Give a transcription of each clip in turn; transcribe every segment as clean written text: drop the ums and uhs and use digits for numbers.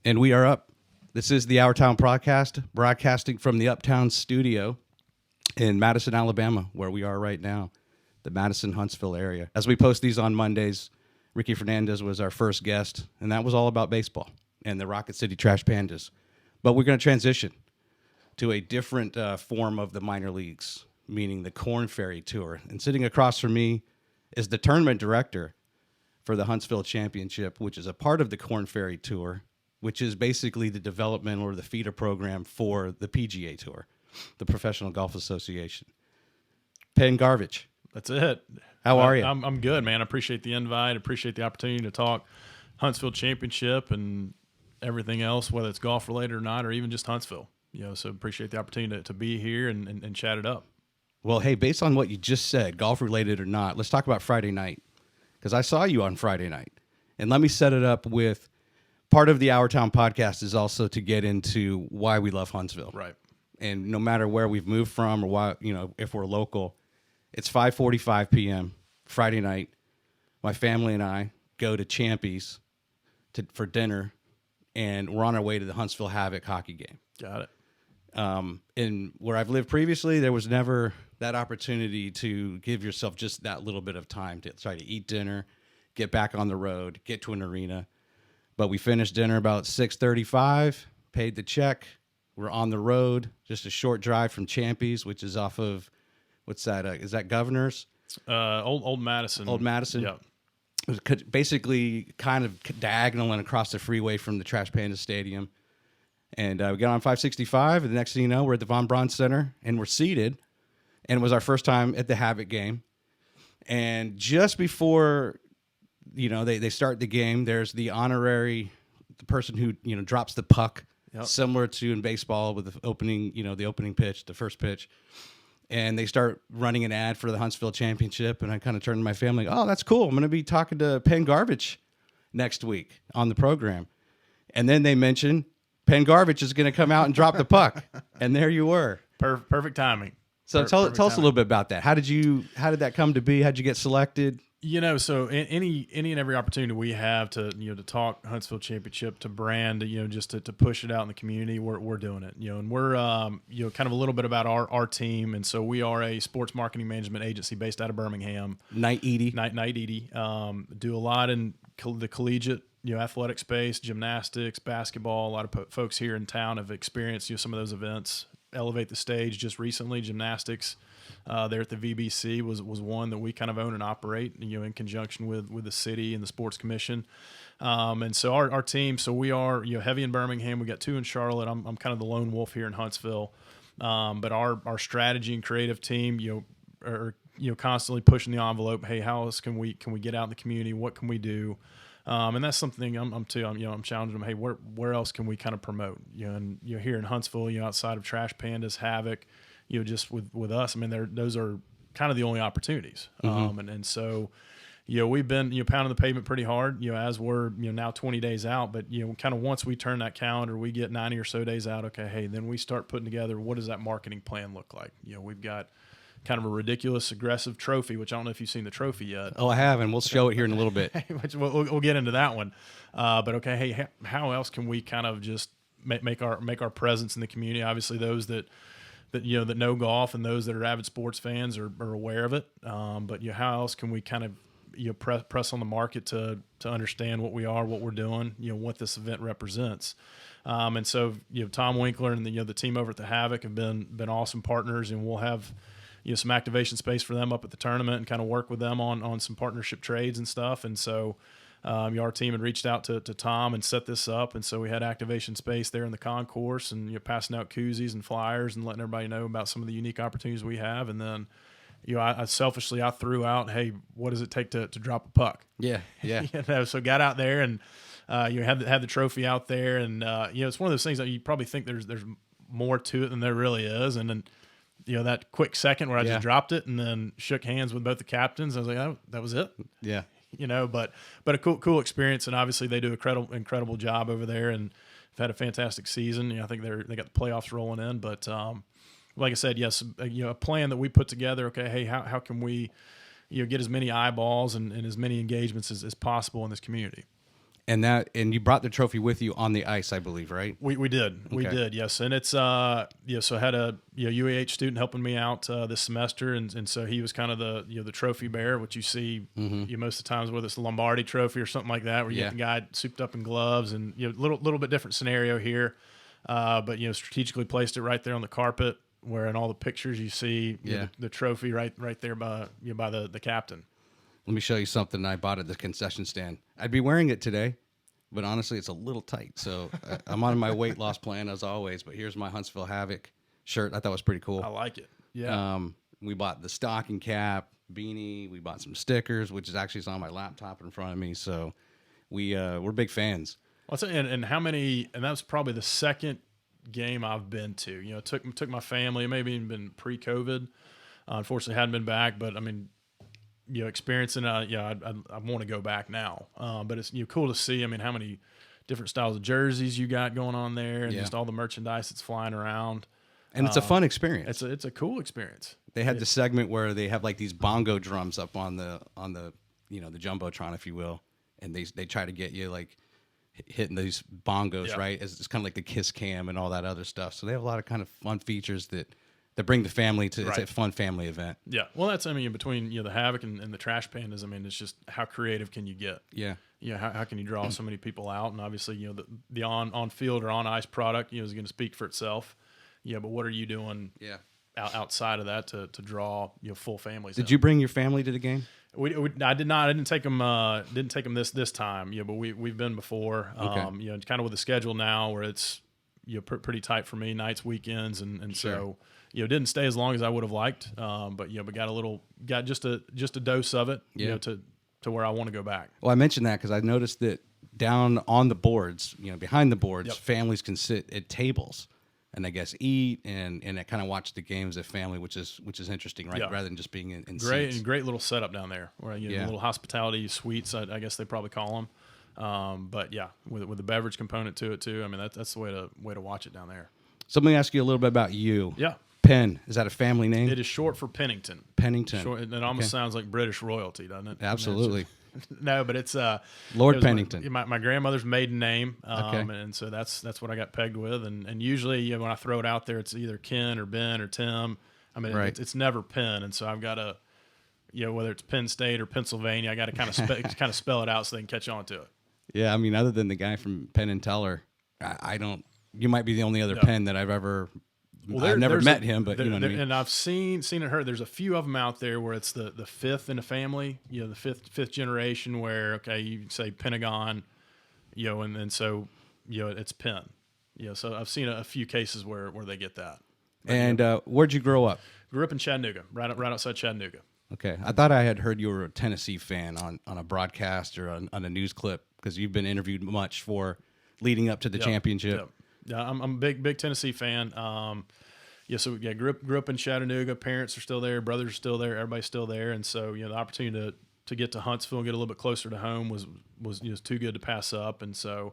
And we are up. This is the Our Town Podcast, broadcasting from the Uptown studio in Madison, Alabama, where we are right now, the Madison-Huntsville area. As we post these on Mondays, Ricky Fernandez was our first guest, and that was all about baseball and the Rocket City Trash Pandas. But we're going to transition to a different form of the minor leagues, meaning the Korn Ferry Tour. And sitting across from me is the tournament director for the Huntsville Championship, which is a part of the Korn Ferry Tour, which is basically the development or the feeder program for the PGA Tour, the Professional Golf Association. Penn Garvich. That's it. How are you? I'm good, man. I appreciate the invite. Appreciate the opportunity to talk Huntsville Championship and everything else, whether it's golf related or not, or even just Huntsville. So appreciate the opportunity to be here and chat it up. Well, hey, based on what you just said, golf related or not, let's talk about Friday night, because I saw you on Friday night. And let me set it up with part of the Our Town Podcast is also to get into why we love Huntsville. Right. And no matter where we've moved from or why, if we're local, it's 5:45 p.m. Friday night. My family and I go to Champy's for dinner, and we're on our way to the Huntsville Havoc hockey game. Got it. And where I've lived previously, there was never that opportunity to give yourself just that little bit of time to try to eat dinner, get back on the road, get to an arena. But we finished dinner about 6:35, paid the check. We're on the road, just a short drive from Champy's, which is off of, what's that? Is that Governor's? Old Madison. Old Madison? Yeah. It was basically kind of diagonal and across the freeway from the Trash Panda Stadium. And we got on 565, and the next thing you know, we're at the Von Braun Center, and we're seated. And it was our first time at the Havoc game. And just before they start the game, there's the person who, drops the puck, yep, similar to in baseball with the opening pitch, the first pitch. And they start running an ad for the Huntsville Championship. And I kind of turned to my family, oh, that's cool. I'm going to be talking to Penn Garvich next week on the program. And then they mentioned Penn Garvich is going to come out and drop the puck. And there you were. Perfect timing. So tell us a little bit about that. How did that come to be? How'd you get selected? So any and every opportunity we have to talk Huntsville Championship, to brand, just to push it out in the community, we're doing it. And we're kind of a little bit about our team. And so we are a sports marketing management agency based out of Birmingham. Eady. Eady. Do a lot in the collegiate athletic space, gymnastics, basketball. A lot of folks here in town have experienced some of those events. Elevate the Stage just recently, gymnastics. There at the VBC was one that we kind of own and operate, in conjunction with the city and the sports commission. And so our team, so we are, heavy in Birmingham. We got 2 in Charlotte. I'm kind of the lone wolf here in Huntsville. But our strategy and creative team, are, constantly pushing the envelope. Hey, how else can we get out in the community? What can we do? And that's something I'm challenging them. Hey, where else can we kind of promote? And here in Huntsville, outside of Trash Pandas, Havoc, just with us, I mean, those are kind of the only opportunities. Mm-hmm. And so, we've been, pounding the pavement pretty hard, as we're, now 20 days out, but, kind of once we turn that calendar, we get 90 or so days out. Okay. Hey, then we start putting together, what does that marketing plan look like? We've got kind of a ridiculous, aggressive trophy, which I don't know if you've seen the trophy yet. Oh, I have, and we'll show it here in a little bit. Which we'll get into that one. But okay, hey, how else can we kind of just make our presence in the community? Obviously, those that know golf and those that are avid sports fans are aware of it. But how else can we kind of press on the market to understand what we are, what we're doing, what this event represents. And so Tom Winkler and the team over at the Havoc have been awesome partners, and we'll have some activation space for them up at the tournament and kind of work with them on some partnership trades and stuff. And so our team had reached out to Tom and set this up. And so we had activation space there in the concourse and passing out koozies and flyers and letting everybody know about some of the unique opportunities we have. And then, I selfishly threw out, hey, what does it take to drop a puck? Yeah. So got out there and had the trophy out there. And, it's one of those things that you probably think there's more to it than there really is. And then, that quick second where I just dropped it and then shook hands with both the captains. I was like, oh, that was it. Yeah. But a cool experience. And obviously they do incredible job over there and have had a fantastic season. I think they got the playoffs rolling in, but, like I said, yes, a plan that we put together. Okay. Hey, how can we, get as many eyeballs and as many engagements as possible in this community? And you brought the trophy with you on the ice, I believe, right? We did. We Okay. did, yes. And it's so I had a UAH student helping me out this semester, and so he was kind of the trophy bearer, which you see most of the times, whether it's the Lombardi trophy or something like that, where you get the guy souped up in gloves, and little bit different scenario here. But strategically placed it right there on the carpet, where in all the pictures you see the trophy right there by by the captain. Let me show you something I bought at the concession stand. I'd be wearing it today, but honestly, it's a little tight. So I'm on my weight loss plan as always. But here's my Huntsville Havoc shirt. I thought it was pretty cool. I like it. Yeah. We bought the stocking cap, beanie. We bought some stickers, which is actually on my laptop in front of me. So we're big fans. Well, and how many? And that's probably the second game I've been to. Took my family. It maybe even been pre-COVID. Unfortunately, hadn't been back. But I mean, experiencing. I want to go back now. But it's cool to see. I mean, how many different styles of jerseys you got going on there, and just all the merchandise that's flying around. And it's a fun experience. It's a cool experience. They had the segment where they have like these bongo drums up on the the jumbotron, if you will, and they try to get you like hitting these bongos, right? It's kind of like the kiss cam and all that other stuff. So they have a lot of kind of fun features that bring the family to. It's a fun family event. Yeah. Well, that's between the Havoc and the Trash Pandas. I mean, it's just how creative can you get? Yeah. How can you draw so many people out? And obviously, the on field or on ice product is going to speak for itself. Yeah, but what are you doing? Yeah. Outside of that to draw full families. Did you bring your family to the game? I did not. I didn't take them. Didn't take them this time. But we've been before. Okay. Kind of with the schedule now where it's pretty tight for me, nights, weekends, and Sure. so didn't stay as long as I would have liked. But got just a dose of it. Yeah. To where I want to go back. Well, I mentioned that because I noticed that down on the boards, behind the boards, families can sit at tables and I guess eat and kind of watch the games as family, which is interesting, right? Rather than just being in seats. Great little setup down there, where little hospitality suites, I guess they probably call them. But with the beverage component to it too. I mean that's the way to watch it down there. So let me ask you a little bit about you. Yeah. Penn, is that a family name? It is short for Pennington. Pennington. It almost sounds like British royalty, doesn't it? Absolutely. No, but it's Lord Pennington. My grandmother's maiden name, Okay. and so that's what I got pegged with. And usually, when I throw it out there, it's either Ken or Ben or Tim. I mean, Right. it's never Penn, and so I've got to, whether it's Penn State or Pennsylvania, I got to kind of spell it out so they can catch on to it. Yeah, I mean, other than the guy from Penn and Teller, I don't. You might be the only other Penn that I've ever. Well, I've never met him, but you know what I mean. And I've seen and heard. There's a few of them out there where it's the fifth in a family. The fifth generation. Where you say Pentagon, and so it's Penn. So I've seen a few cases where they get that. But, and where'd you grow up? Grew up in Chattanooga, right outside Chattanooga. Okay, I thought I had heard you were a Tennessee fan on a broadcast or on a news clip because you've been interviewed much for leading up to the championship. Yep. Yeah, I'm a big Tennessee fan. Grew up in Chattanooga. Parents are still there, brothers are still there, everybody's still there, and so the opportunity to get to Huntsville and get a little bit closer to home was too good to pass up. And so,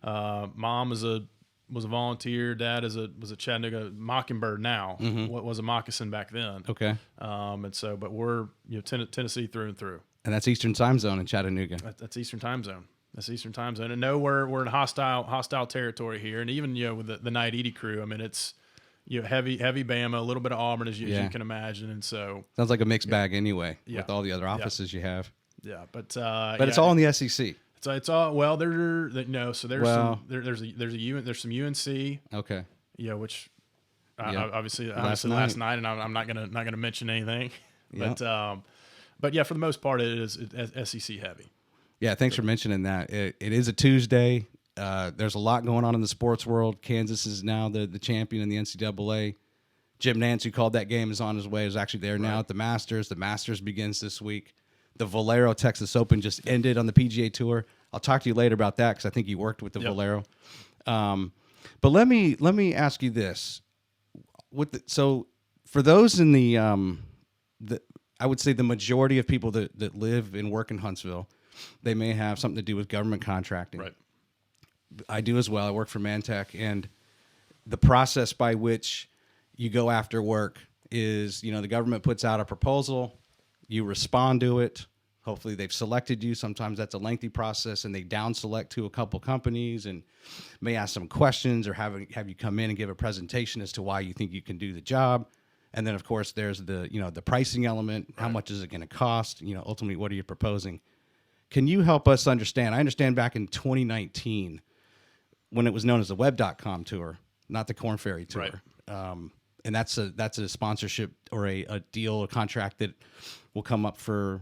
mom was a volunteer, dad was a Chattanooga Mockingbird now. What was a moccasin back then? Okay, and so, but we're Tennessee through and through. And that's Eastern Time Zone in Chattanooga. That's Eastern Time Zone. That's Eastern Time Zone. And no, we're in hostile territory here. And even with the night Eady crew, I mean it's heavy Bama, a little bit of Auburn as you can imagine. And so sounds like a mixed bag anyway with all the other offices you have. Yeah, but it's all in the SEC. It's all So there's some UNC. Okay. Which obviously last night, and I'm not gonna mention anything. But for the most part, it is SEC heavy. Yeah, thanks for mentioning that. It is a Tuesday. There's a lot going on in the sports world. Kansas is now the champion in the NCAA. Jim Nance, who called that game, is on his way, is actually there now at the Masters. The Masters begins this week. The Valero Texas Open just ended on the PGA Tour. I'll talk to you later about that because I think you worked with the Valero. But let me ask you this. So for those in the I would say the majority of people that live and work in Huntsville, they may have something to do with government contracting. Right. I do as well. I work for Mantech, and the process by which you go after work is, the government puts out a proposal, you respond to it, Hopefully they've selected you. Sometimes that's a lengthy process, and they down select to a couple companies and may ask some questions or have you come in and give a presentation as to why you think you can do the job. And then of course there's the, the pricing element. How much is it going to cost? Ultimately, what are you proposing? Can you help us understand? I understand back in 2019 when it was known as the Web.com Tour, not the Korn Ferry Tour. Right. And that's a sponsorship or a deal, a contract that will come up for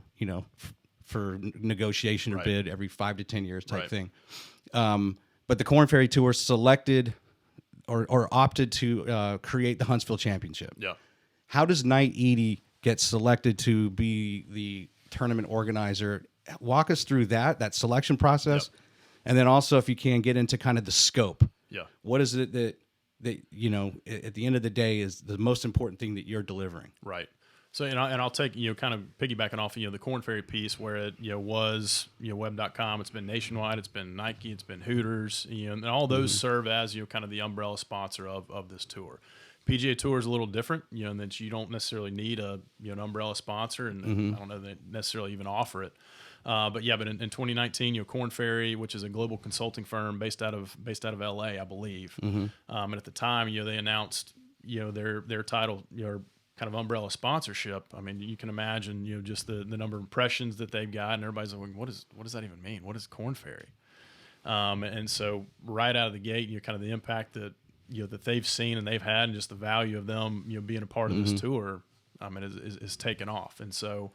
negotiation or bid every 5 to 10 years type thing. But the Korn Ferry Tour selected or opted to create the Huntsville Championship. Yeah. How does Knight Eady get selected to be the tournament organizer? Walk us through that selection process. Yep. And then also, if you can, get into kind of the scope. Yeah. What is it that at the end of the day is the most important thing that you're delivering? Right. So, I'll take, kind of piggybacking off, the Korn Ferry piece where it, was, web.com, it's been Nationwide, it's been Nike, it's been Hooters, and all those serve as, kind of the umbrella sponsor of this tour. PGA Tour is a little different, in that you don't necessarily need an umbrella sponsor, and I don't know that they necessarily even offer it. But in 2019, Korn Ferry, which is a global consulting firm based out of LA, I believe. And at the time, they announced, their title, kind of umbrella sponsorship. I mean, you can imagine, just the number of impressions that they've got, and everybody's like, what does that even mean? What is Korn Ferry? And so right out of the gate, kind of the impact that, that they've seen and they've had, and just the value of them, being a part of this tour, is taken off. And so,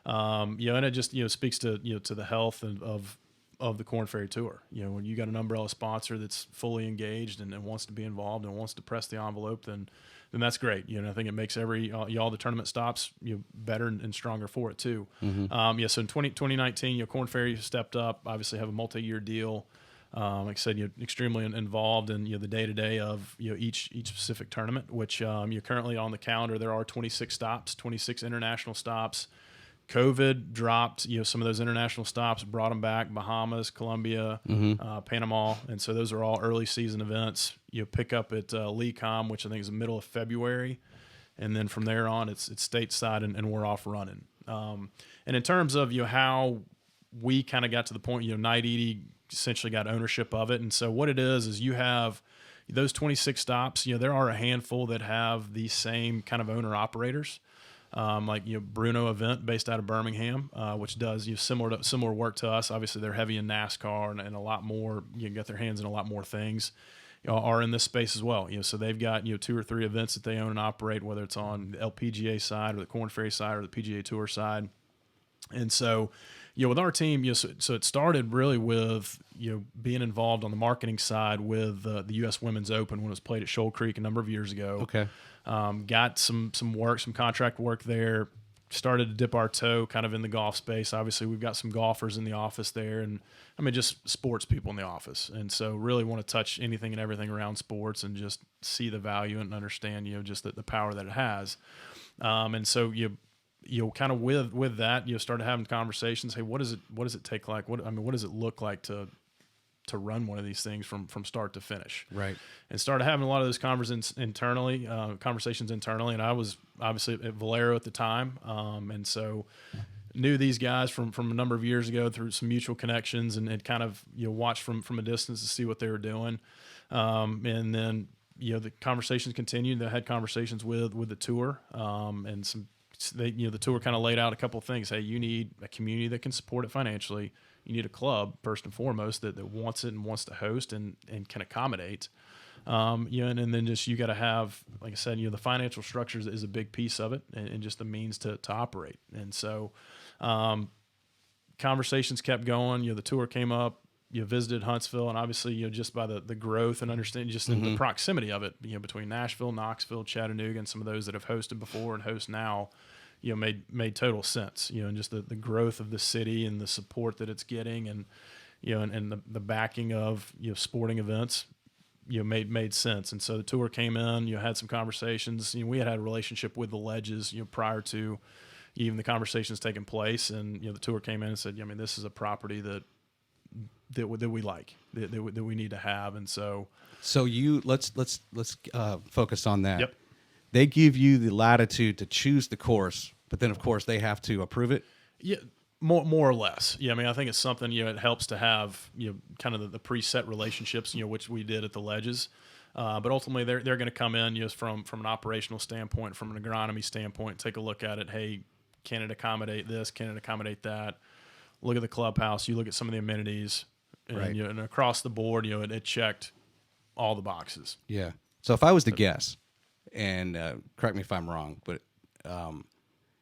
and it just, speaks to, to the health of the Korn Ferry Tour. When you got an umbrella sponsor that's fully engaged and wants to be involved and wants to press the envelope, then that's great. I think it makes all the tournament stops, better and stronger for it too. So in 2019, Korn Ferry stepped up, obviously have a multi-year deal. Like I said, extremely involved in the day-to-day of each specific tournament, which you're currently on the calendar. There are 26 stops, 26 international stops. COVID dropped some of those international stops, brought them back: Bahamas, Colombia, Panama, and so those are all early season events. Pick up at LECOM, which I think is the middle of February, and then from there on it's stateside, and we're off running. And in terms of how we kind of got to the point, Knight Eady essentially got ownership of it. And so what it is you have those 26 stops, there are a handful that have the same kind of owner operators, like, Bruno Event based out of Birmingham, which does similar work to us. Obviously they're heavy in NASCAR and a lot more, you can get their hands in a lot more things, are in this space as well. So they've got, 2 or 3 events that they own and operate, whether it's on the LPGA side or the Korn Ferry side or the PGA Tour side. And so, with our team, so it started really with, being involved on the marketing side with the U.S. Women's Open when it was played at Shoal Creek a number of years ago. Okay. Got some work, some contract work there. Started to dip our toe kind of in the golf space. Obviously, we've got some golfers in the office there, and just sports people in the office. And so really want to touch anything and everything around sports and just see the value and understand, just the power that it has. And so kind of with that, started having conversations. Hey, what does it take? Like, what does it look like to run one of these things from start to finish? Right. And started having a lot of those conversations internally. And I was obviously at Valero at the time. And so knew these guys from a number of years ago through some mutual connections, and kind of, watched from a distance to see what they were doing. And then, the conversations continued. They had conversations with the tour, and the tour kind of laid out a couple of things. Hey, you need a community that can support it financially. You need a club, first and foremost, that wants it and wants to host and can accommodate. And then just, you got to have, like I said, the financial structure is a big piece of it, and just the means to operate. And so conversations kept going. The tour came up. Visited Huntsville, and obviously, just by the growth and understanding, just the proximity of it, between Nashville, Knoxville, Chattanooga, and some of those that have hosted before and host now, made total sense. And just the growth of the city and the support that it's getting, and and the backing of sporting events, made sense. And so the tour came in. Had some conversations. We had a relationship with the Ledges, prior to even the conversations taking place, and the tour came in and said, this is a property that we like, that we need to have. And so let's focus on that. Yep. They give you the latitude to choose the course, but then of course they have to approve it. Yeah. More or less. Yeah, I mean, I think it's something, it helps to have, kind of the preset relationships, which we did at the ledges. But ultimately, they're going to come in just from an operational standpoint, from an agronomy standpoint, take a look at it. Hey, can it accommodate this? Can it accommodate that? Look at the clubhouse. You look at some of the amenities, and, Right. and across the board, it checked all the boxes. Yeah. So if I was to guess, and correct me if I'm wrong, but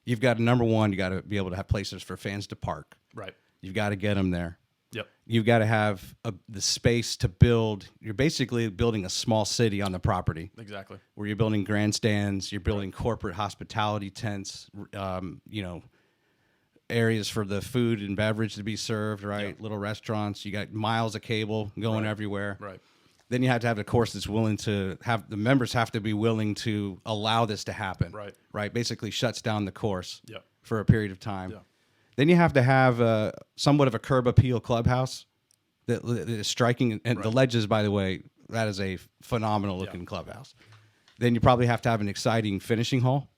you've got number one, you got to be able to have places for fans to park. Right. You've got to get them there. Yep. You've got to have the space to build. You're basically building a small city on the property. Exactly. Where you're building grandstands, you're building corporate hospitality tents, areas for the food and beverage to be served, right? Yep. Little restaurants. You got miles of cable going everywhere. Right. Then you have to have a course that's willing to have the members have to be willing to allow this to happen. Right. Right. Basically shuts down the course Yep. for a period of time. Yeah. Then you have to have somewhat of a curb appeal clubhouse that is striking. And the ledges, by the way, that is a phenomenal looking clubhouse. Then you probably have to have an exciting finishing hole.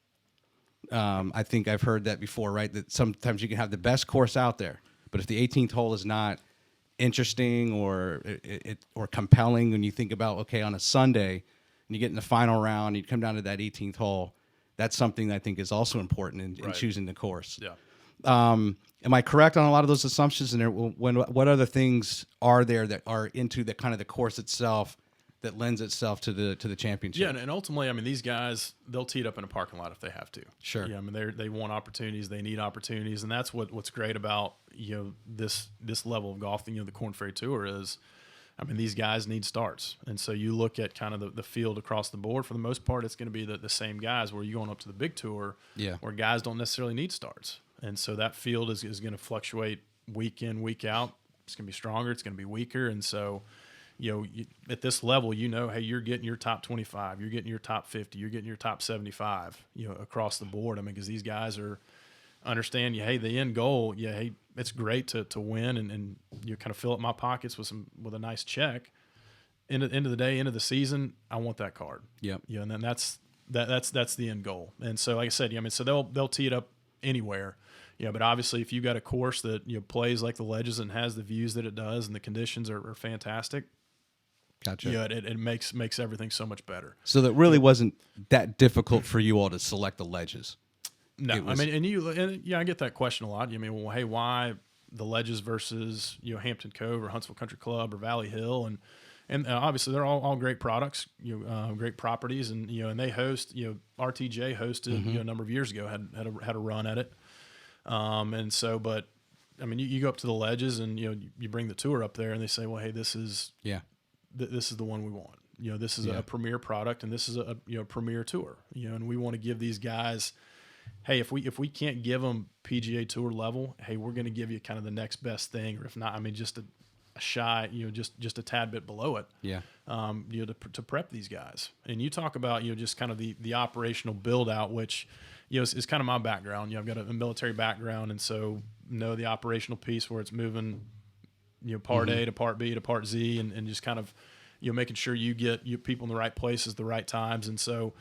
I think I've heard that before, right? That sometimes you can have the best course out there, but if the 18th hole is not interesting or compelling, when you think about, okay, on a Sunday and you get in the final round, you come down to that 18th hole, that's something that I think is also important in choosing the course. Yeah. Am I correct on a lot of those assumptions? And what other things are there that are into the kind of the course itself that lends itself to the championship? Yeah, and ultimately, I mean, these guys, they'll tee it up in a parking lot if they have to. Sure. Yeah, I mean, they want opportunities, they need opportunities, and that's what's great about this level of golf. The Korn Ferry Tour is, I mean, these guys need starts, and so you look at kind of the field across the board. For the most part, it's going to be the same guys. Where you're going up to the big tour, where guys don't necessarily need starts, and so that field is going to fluctuate week in, week out. It's going to be stronger, it's going to be weaker, and so. At this level, hey, you're getting your top 25, you're getting your top 50, you're getting your top 75, across the board. I mean, because these guys understand, hey, the end goal, hey, it's great to win and you kind of fill up my pockets with a nice check. End of the day, end of the season, I want that card. Yep. And then that's the end goal. And so, like I said, I mean, so they'll tee it up anywhere. But obviously, if you got a course that plays like the ledges and has the views that it does, and the conditions are fantastic. Gotcha. It makes everything so much better. So that really wasn't that difficult for you all to select the ledges. No, I mean, I get that question a lot. You mean, well, hey, why the ledges versus Hampton Cove or Huntsville Country Club or Valley Hill, and obviously they're all great products, great properties, and and they host, RTJ hosted a number of years ago, had a run at it, and so, but I mean, you go up to the ledges and you bring the tour up there and they say, well, hey, this is this is the one we want. This is a premier product, and this is a premier tour. And we want to give these guys, hey, if we can't give them PGA Tour level, hey, we're going to give you kind of the next best thing, or if not, I mean, just a shy, just a tad bit below it. Yeah. To prep these guys. And you talk about just kind of the operational build out, which is kind of my background. I've got a military background, and so know the operational piece where it's moving. Part A to part B to part Z, and just kind of, making sure you get people in the right places, the right times. And so,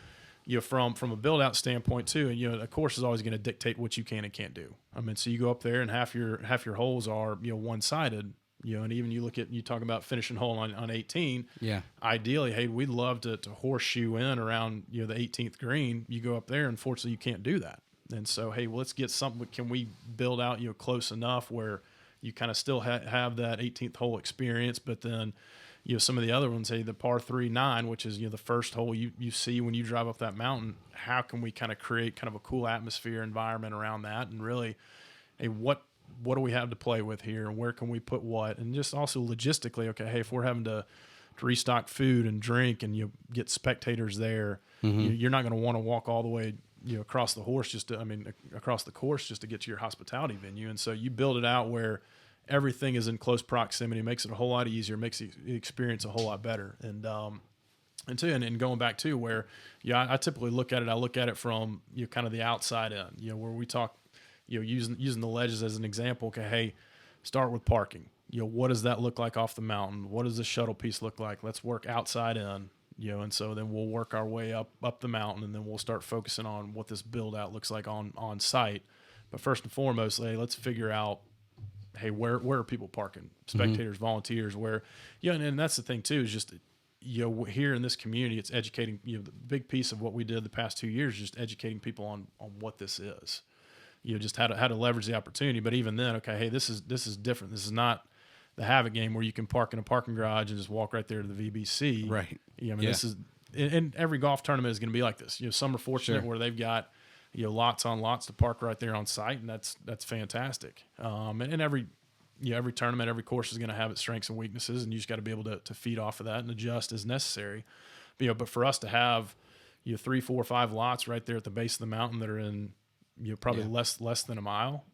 from a build out standpoint too, a course is always going to dictate what you can and can't do. I mean, so you go up there and half your holes are, one-sided, and even you talk about finishing hole on 18. Yeah. Ideally, hey, we'd love to horseshoe in around, the 18th green. You go up there, unfortunately you can't do that. And so, hey, well, let's get something. Can we build out, close enough where you kind of still have that 18th hole experience, but then, some of the other ones, hey, the par 3-9, which is, the first hole you see when you drive up that mountain, how can we kind of create kind of a cool atmosphere environment around that? And really, hey, what do we have to play with here, and where can we put what? And just also logistically, okay, hey, if we're having to restock food and drink and get spectators there, you're not going to want to walk all the way across the course across the course just to get to your hospitality venue. And so you build it out where everything is in close proximity, makes it a whole lot easier, makes the experience a whole lot better. And going back to where, I typically look at it from, kind of the outside in, where we talk, using the ledges as an example. Okay. Hey, start with parking. What does that look like off the mountain? What does the shuttle piece look like? Let's work outside in. And so then we'll work our way up the mountain, and then we'll start focusing on what this build out looks like on site But first and foremost, hey, let's figure out, hey, where are people parking? Spectators, volunteers, where, and that's the thing too, is just, here in this community, it's educating, the big piece of what we did the past 2 years, is just educating people on what this is, just how to leverage the opportunity. But even then, okay, hey, this is different. This is not the Havoc game where you can park in a parking garage and just walk right there to the VBC. Right. This is, and every golf tournament is going to be like this. Some are fortunate where they've got, lots on lots to park right there on site, and that's fantastic. And every tournament, every course is going to have its strengths and weaknesses, and you just got to be able to feed off of that and adjust as necessary. But for us to have 3, 4, 5 lots right there at the base of the mountain that are in probably less than a mile,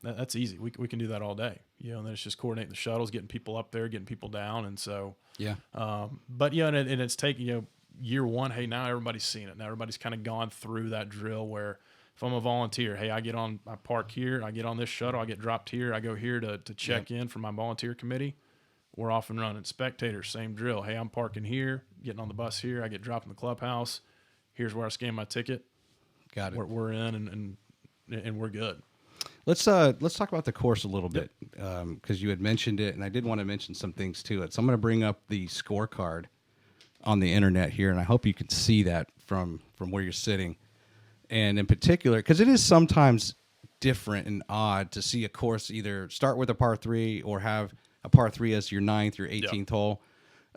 that's easy. We can do that all day. And then it's just coordinating the shuttles, getting people up there, getting people down, and so but and it's taking year one. Hey, now everybody's seen it. Now everybody's kind of gone through that drill where, if I'm a volunteer, hey, I park here, I get on this shuttle, I get dropped here, I go here to check in for my volunteer committee. We're off and running. Spectators, same drill. Hey, I'm parking here, getting on the bus here, I get dropped in the clubhouse. Here's where I scan my ticket. Got it. We're in and we're good. Let's talk about the course a little bit, because you had mentioned it, and I did want to mention some things to it. So I'm going to bring up the scorecard on the internet here, and I hope you can see that from where you're sitting. And in particular, because it is sometimes different and odd to see a course either start with a par 3 or have a par 3 as your 9th or 18th hole.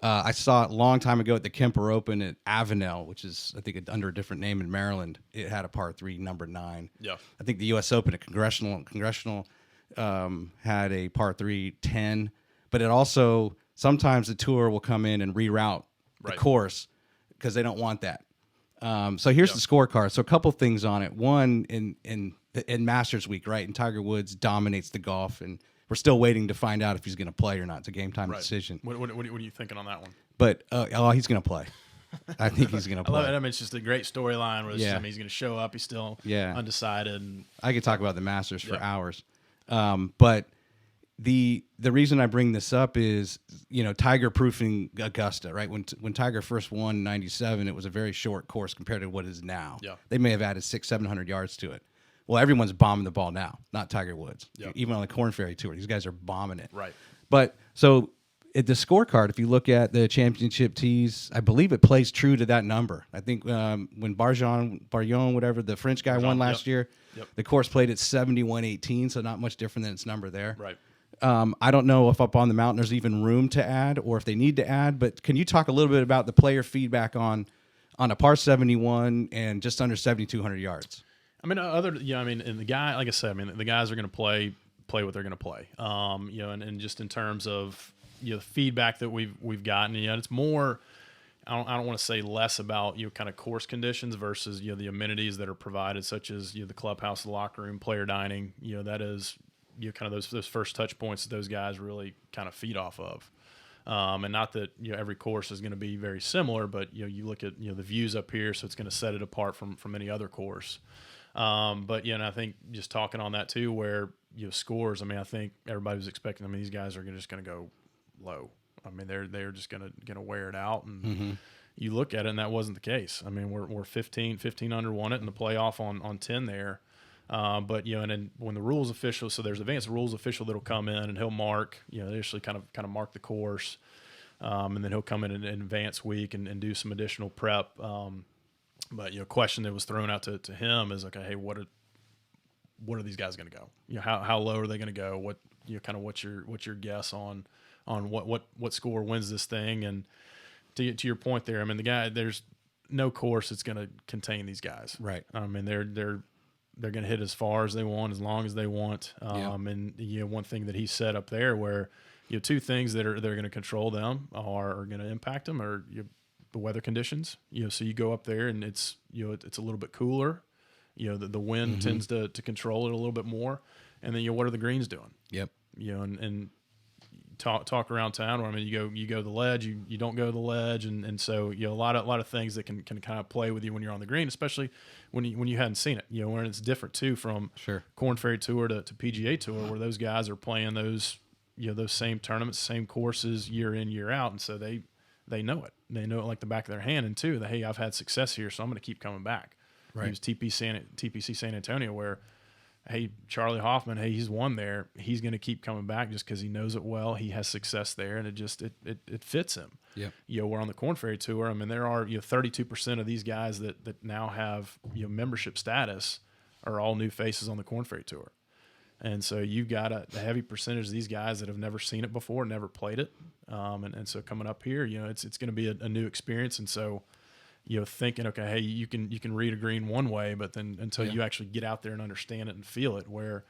I saw it a long time ago at the Kemper Open at Avenel, which is, I think, under a different name in Maryland. It had a par 3 number 9. Yeah. I think the U.S. Open at Congressional had a par 3 10. But it also, sometimes the tour will come in and reroute the course because they don't want that. So here's the scorecard. So a couple things on it. One, in Masters Week, right? And Tiger Woods dominates the golf, and we're still waiting to find out if he's going to play or not. It's a game time decision. What are you thinking on that one? But he's going to play. I think he's going to play. I love it. I mean, it's just a great storyline where he's going to show up. He's still undecided. And I could talk about the Masters for hours. But the reason I bring this up is, Tiger proofing Augusta, right? When Tiger first won in 97, it was a very short course compared to what it is now. Yeah. They may have added 600-700 yards to it. Well, everyone's bombing the ball now, not Tiger Woods. Yep. Even on the Korn Ferry Tour, these guys are bombing it. Right. But so at the scorecard, if you look at the championship tees, I believe it plays true to that number. I think when Barjon, whatever, the French guy won last year, the course played at 71-18, so not much different than its number there. Right. I don't know if up on the mountain there's even room to add or if they need to add, but can you talk a little bit about the player feedback on a par 71 and just under 7,200 yards? I mean, and the guy, like I said, the guys are going to play what they're going to play. And just in terms of the feedback that we've gotten, it's more. I don't want to say less about kind of course conditions versus the amenities that are provided, such as the clubhouse, the locker room, player dining. That is kind of those first touch points that those guys really kind of feed off of. And not that every course is going to be very similar, but you look at the views up here, so it's going to set it apart from any other course. But and I think just talking on that too, where scores. I think everybody was expecting. These guys are just going to go low. They're just going to wear it out, and you look at it, and that wasn't the case. We're 15 under won it in the playoff on 10 there. But and then when the rules official, so there's advanced rules official that'll come in and he'll mark. They actually kind of mark the course, and then he'll come in advance week and do some additional prep. But question that was thrown out to him is, okay, hey, what are these guys going to go? How low are they going to go? What kind of what's your guess on what score wins this thing? And to your point there, the guy, there's no course that's going to contain these guys. Right. They're going to hit as far as they want, as long as they want. And one thing that he said up there where two things that are going to control them are going to impact them are the weather conditions. So you go up there and it's it's a little bit cooler. The wind tends to control it a little bit more. And then what are the greens doing? Yep. And talk around town where you go to the ledge, you don't go to the ledge, and so a lot of things that can kind of play with you when you're on the green, especially when you hadn't seen it. When it's different too from Korn Ferry Tour to PGA Tour, where those guys are playing those those same tournaments, same courses year in, year out, and so they know it. They know it like the back of their hand, and two, that hey, I've had success here, so I'm going to keep coming back. Right. It was TPC San Antonio where hey, Charlie Hoffman, hey, he's won there. He's going to keep coming back just because he knows it well. He has success there, and it fits him. Yeah. We're on the Korn Ferry Tour. I mean, there are 32% of these guys that now have membership status are all new faces on the Korn Ferry Tour. And so you've got a heavy percentage of these guys that have never seen it before, never played it. And so coming up here, it's going to be a new experience. And so, thinking, okay, hey, you can read a green one way, but then until you actually get out there and understand it and feel it, where,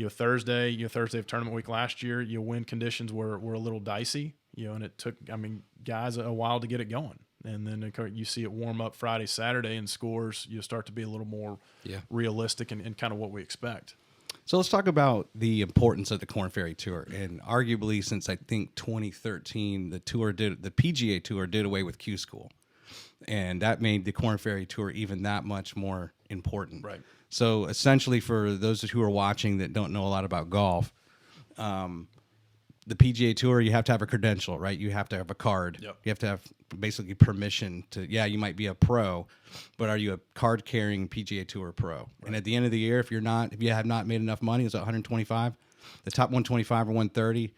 Thursday of tournament week last year, wind conditions were a little dicey, and it took, guys a while to get it going. And then you see it warm up Friday, Saturday, and scores, start to be a little more realistic and kind of what we expect. So let's talk about the importance of the Korn Ferry Tour. And arguably, since I think 2013, the PGA Tour did away with Q School, and that made the Korn Ferry Tour even that much more important. Right. So essentially, for those who are watching that don't know a lot about golf, the PGA Tour, you have to have a credential, right? You have to have a card. Yep. You have to have basically permission to, you might be a pro, but are you a card-carrying PGA Tour pro? Right. And at the end of the year, if you have not made enough money, it's 125. The top 125 or 130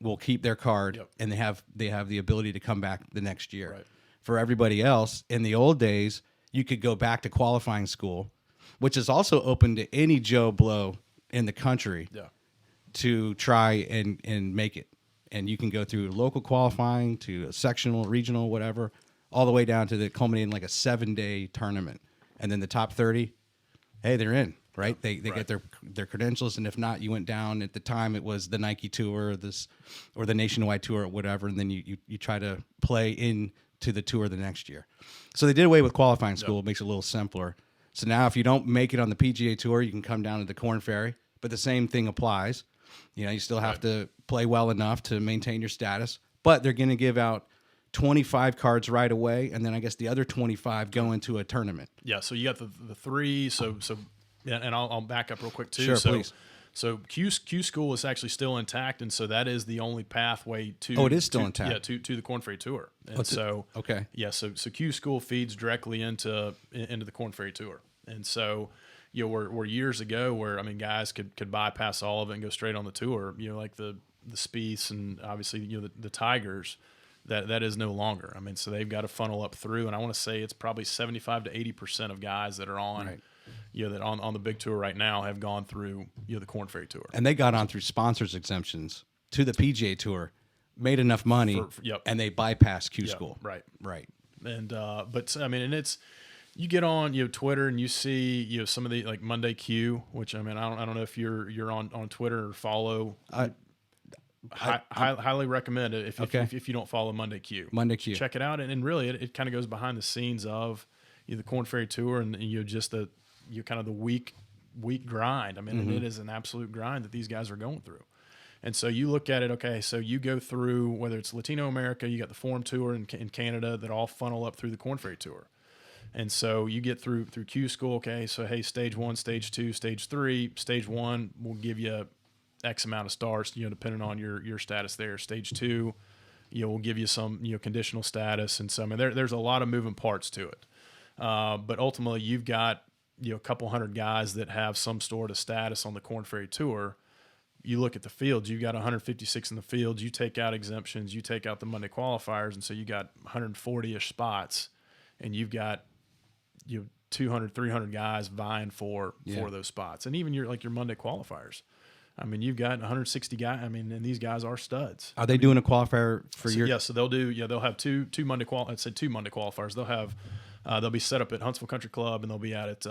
will keep their card, and they have the ability to come back the next year. Right. For everybody else, in the old days, you could go back to qualifying school, which is also open to any Joe Blow in the country. Yeah. To try and make it. And you can go through local qualifying to a sectional, regional, whatever, all the way down to the culminating like a 7-day tournament. And then the top 30, hey, they're in, right? They get their credentials. And if not, you went down. At the time, it was the Nike Tour or the Nationwide Tour or whatever. And then you try to play into the tour the next year. So they did away with qualifying school. It makes it a little simpler. So now if you don't make it on the PGA Tour, you can come down to the Korn Ferry. But the same thing applies. You still have to play well enough to maintain your status, but they're going to give out 25 cards right away, and then I guess the other 25 go into a tournament. Yeah, so you got the three. So and I'll back up real quick too. Sure, please. So Q School is actually still intact, and so that is the only pathway to. Oh, it is still intact. Yeah, to the Korn Ferry Tour, and so okay. Yeah, so Q School feeds directly into the Korn Ferry Tour, and so. Where years ago, where guys could bypass all of it and go straight on the tour. Like the Spieths and obviously the Tigers, that is no longer. So they've got to funnel up through, and I want to say it's probably 75 to 80% of guys that are on, right. That on the big tour right now have gone through the Korn Ferry Tour, and they got on through sponsors exemptions to the PGA Tour, made enough money, and they bypassed Q School. Right. And and it's. You get on Twitter and you see some of the like Monday Q, which I don't know if you're on Twitter or follow. Highly recommend it if you don't follow Monday Q. Check it out, and really it kind of goes behind the scenes of the Korn Ferry Tour and just the kind of the week grind. And it is an absolute grind that these guys are going through. And so you look at it, okay, so you go through whether it's Latino America, you got the Forum Tour in Canada that all funnel up through the Korn Ferry Tour. And so you get through Q School, okay, so hey, stage 1, stage 2, stage 3. Stage 1 will give you X amount of stars, depending on your status there. Stage 2, will give you some, conditional status. And so, there's a lot of moving parts to it. But ultimately, you've got, a couple hundred guys that have some sort of status on the Korn Ferry Tour. You look at the fields, you've got 156 in the fields. You take out exemptions, you take out the Monday qualifiers, and so you got 140-ish spots, and you've got 200, 300 guys vying for those spots. And even your Monday qualifiers. You've got 160 guys. And these guys are studs. Are they doing a qualifier for your? Yeah, so they'll have two Monday qualifiers. They'll be set up at Huntsville Country Club, and they'll be out at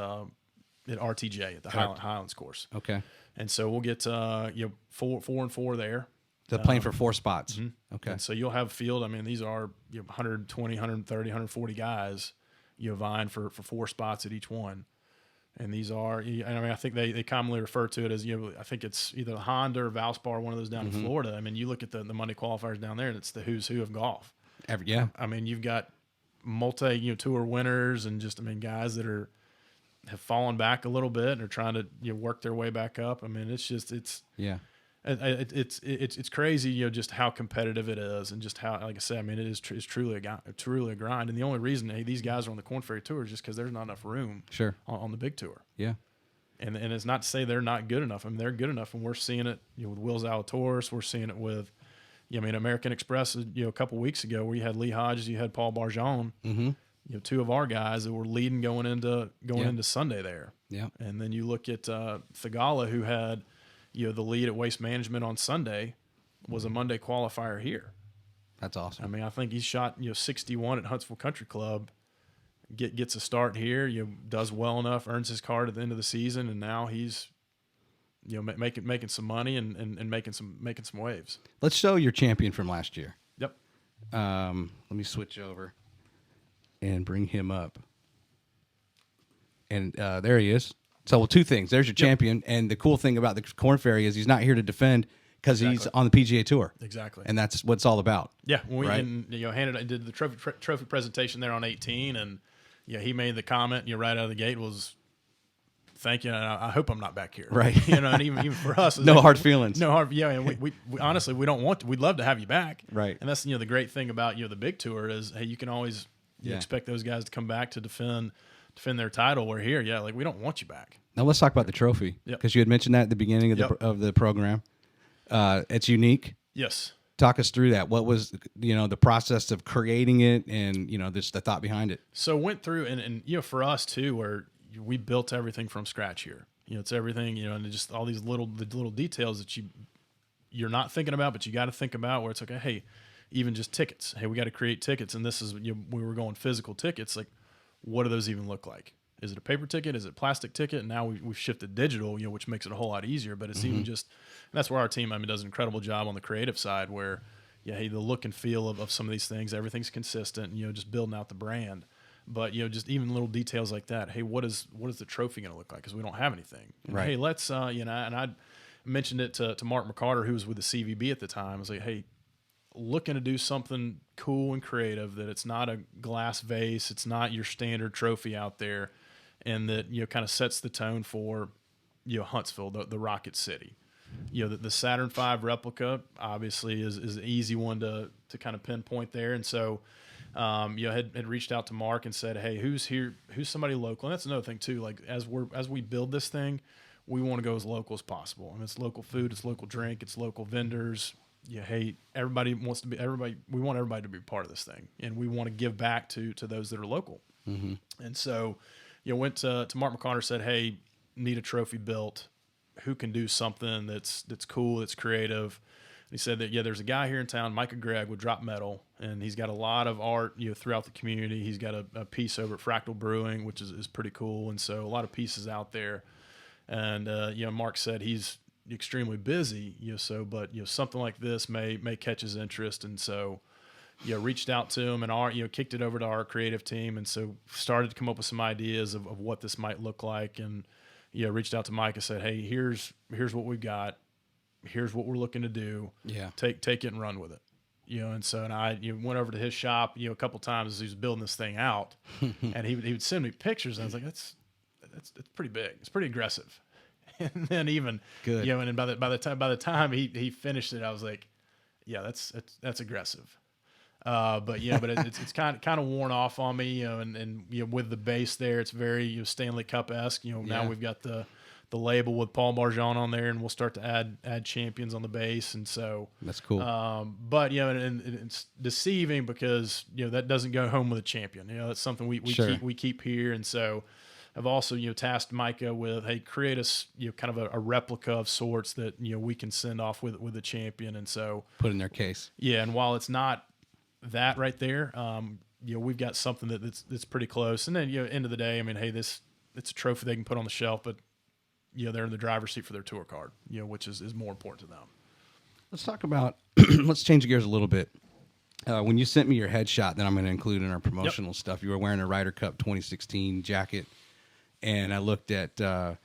RTJ at the Highlands course. Okay. And so we'll get 4 and 4 there. They're playing for 4 spots. Mm-hmm. Okay. And so you'll have a field. These are 120, 130, 140 guys. Vying for 4 spots at each one. And these are, I think they commonly refer to it as, I think it's either Honda or Valspar, one of those down in Florida. You look at the Monday qualifiers down there, and it's the who's who of golf. You've got tour winners and just, guys that have fallen back a little bit and are trying to work their way back up. It's crazy, just how competitive it is, and just how, like I said, it is truly a grind. And the only reason these guys are on the Korn Ferry Tour is just because there's not enough room, on the big tour. Yeah, And it's not to say they're not good enough. I mean, they're good enough, and we're seeing it, with Will Zalatoris. We're seeing it with, American Express. A couple weeks ago, where you had Lee Hodges, you had Paul Barjon. Mm-hmm. Two of our guys that were leading going into Sunday there. Yeah. And then you look at Thagala, who had, the lead at Waste Management on Sunday, was a Monday qualifier here. That's awesome. I mean, I think he shot 61 at Huntsville Country Club. Gets a start here, does well enough, earns his card at the end of the season, and now he's, making some money and making some waves. Let's show your champion from last year. Yep. Let me switch over and bring him up. And there he is. So, two things. There's your champion, and the cool thing about the Korn Ferry is he's not here to defend because he's on the PGA Tour. Exactly. And that's what it's all about. Yeah. Did the trophy presentation there on 18, and he made the comment, right out of the gate was, "Thank you, and I hope I'm not back here." Right. And even for us, no hard feelings. No hard. Yeah, and we honestly we don't want to. We'd love to have you back. Right. And that's the great thing about the big tour is, hey, you can always expect those guys to come back to defend their title. We're here, we don't want you back. Now let's talk about the trophy, because you had mentioned that at the beginning of the program. It's unique. Yes. Talk us through that. What was, the process of creating it and, just the thought behind it? So went through and for us too, where we built everything from scratch here. It's everything, and just all these little details that you're not thinking about, but you got to think about, where it's okay, hey, even just tickets. Hey, we got to create tickets. And this is, we were going physical tickets. Like, what do those even look like? Is it a paper ticket? Is it a plastic ticket? And now we've shifted digital, which makes it a whole lot easier. But it's even just, and that's where our team, does an incredible job on the creative side, where, hey, the look and feel of some of these things, everything's consistent, just building out the brand. But, just even little details like that. Hey, what is the trophy going to look like? Because we don't have anything. And, right. Hey, let's, and I mentioned it to Mark McCarter, who was with the CVB at the time. I was like, hey, looking to do something cool and creative, that it's not a glass vase, it's not your standard trophy out there, and that kind of sets the tone for Huntsville, the Rocket City. The Saturn V replica obviously is an easy one to kind of pinpoint there, and so had reached out to Mark and said, hey, who's somebody local? And that's another thing too. Like, as we build this thing, we want to go as local as possible. It's local food, it's local drink, it's local vendors. Hey, everybody wants to be everybody. We want everybody to be part of this thing, and we want to give back to those that are local. Mm-hmm. And so, went to Mark McConnor, said, hey, need a trophy built. Who can do something that's cool, that's creative? And he said that there's a guy here in town, Micah Gregg, with Drop Metal, and he's got a lot of art throughout the community. He's got a piece over at Fractal Brewing, which is pretty cool, and so a lot of pieces out there. And Mark said he's extremely busy, but something like this may catch his interest, and so reached out to him and kicked it over to our creative team, and so started to come up with some ideas of what this might look like, and reached out to Mike and said, hey, here's what we've got, here's what we're looking to do, take it and run with it, and so I went over to his shop a couple times as he was building this thing out, and he would send me pictures, and I was like, that's pretty big, it's pretty aggressive. And then even good, and by the time he finished it, I was like, yeah, that's aggressive. But it's kind of worn off on me, and with the base there, it's very Stanley Cup-esque. Now we've got the label with Paul Barjon on there, and we'll start to add champions on the base, and so that's cool. But and it's deceiving because that doesn't go home with a champion. That's something we keep here, and so I've also tasked Micah with, hey, create us kind of a replica of sorts that we can send off with the champion, and so put in their case. Yeah, and while it's not that right there, we've got something that's pretty close. And then end of the day, hey, it's a trophy they can put on the shelf, but they're in the driver's seat for their tour card, which is more important to them. Let's talk about let's change gears a little bit. When you sent me your headshot that I'm going to include in our promotional stuff, you were wearing a Ryder Cup 2016 jacket. And I looked at Knight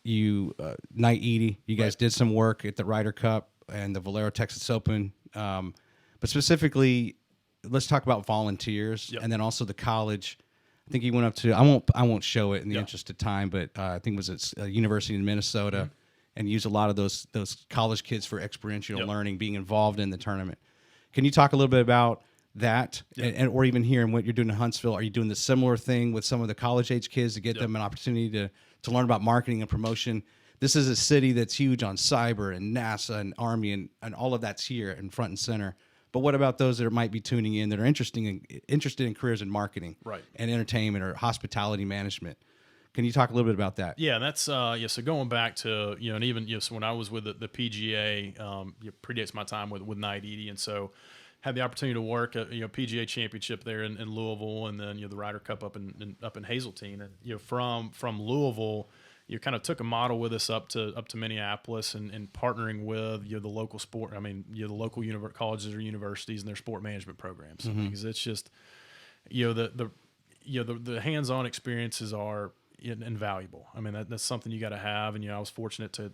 Eady. You guys did some work at the Ryder Cup and the Valero Texas Open. But specifically, let's talk about volunteers and then also the college. I think he went up to, I won't show it in the interest of time, but I think it was at a university in Minnesota and used a lot of those college kids for experiential learning, being involved in the tournament. Can you talk a little bit about that, and or even here in what you're doing in Huntsville? Are you doing the similar thing with some of the college age kids to get them an opportunity to learn about marketing and promotion. This is a city that's huge on cyber and NASA and Army and all of that's here and front and center. But what about those that might be tuning in that are interested in careers in marketing, Right. and entertainment or hospitality management? Can you talk a little bit about that? Yeah, that's so going back to and even so when I was with the PGA, it predates my time with Knight Eady, and so had the opportunity to work at PGA Championship there in Louisville, and then the Ryder Cup up in Hazeltine, and from Louisville, kind of took a model with us up to Minneapolis, and partnering with the local sport. I mean, the local colleges or universities and their sport management programs, because it's just the hands-on experiences are invaluable. I mean, that's something you got to have. And I was fortunate to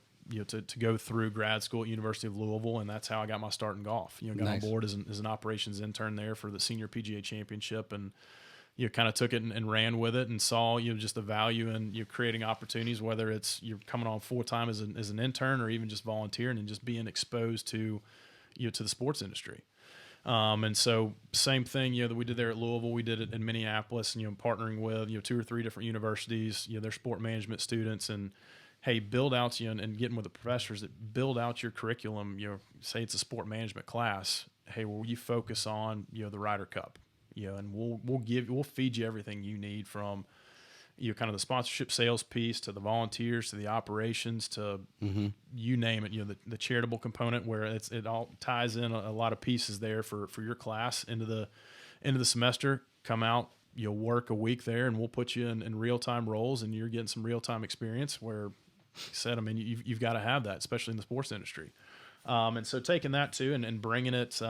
to go through grad school at University of Louisville, and that's how I got my start in golf. Got Nice. on board as an operations intern there for the senior PGA Championship, and kind of took it and ran with it, and saw just the value in creating opportunities, whether it's you're coming on full time as an intern or even just volunteering and just being exposed to to the sports industry. And so same thing, that we did there at Louisville, we did it in Minneapolis, and, partnering with, 2 or 3 different universities, their sport management students, and hey, build out, and getting with the professors that build out your curriculum, say it's a sport management class. Hey, will you focus on, the Ryder Cup, and we'll feed you everything you need from, kind of the sponsorship sales piece to the volunteers to the operations to you name it, the charitable component where it all ties in a lot of pieces there for your class into the semester. Come out, you'll work a week there, and we'll put you in real-time roles, and you're getting some real-time experience where, like I said, I mean, you've got to have that, especially in the sports industry. And so taking that too and bringing it,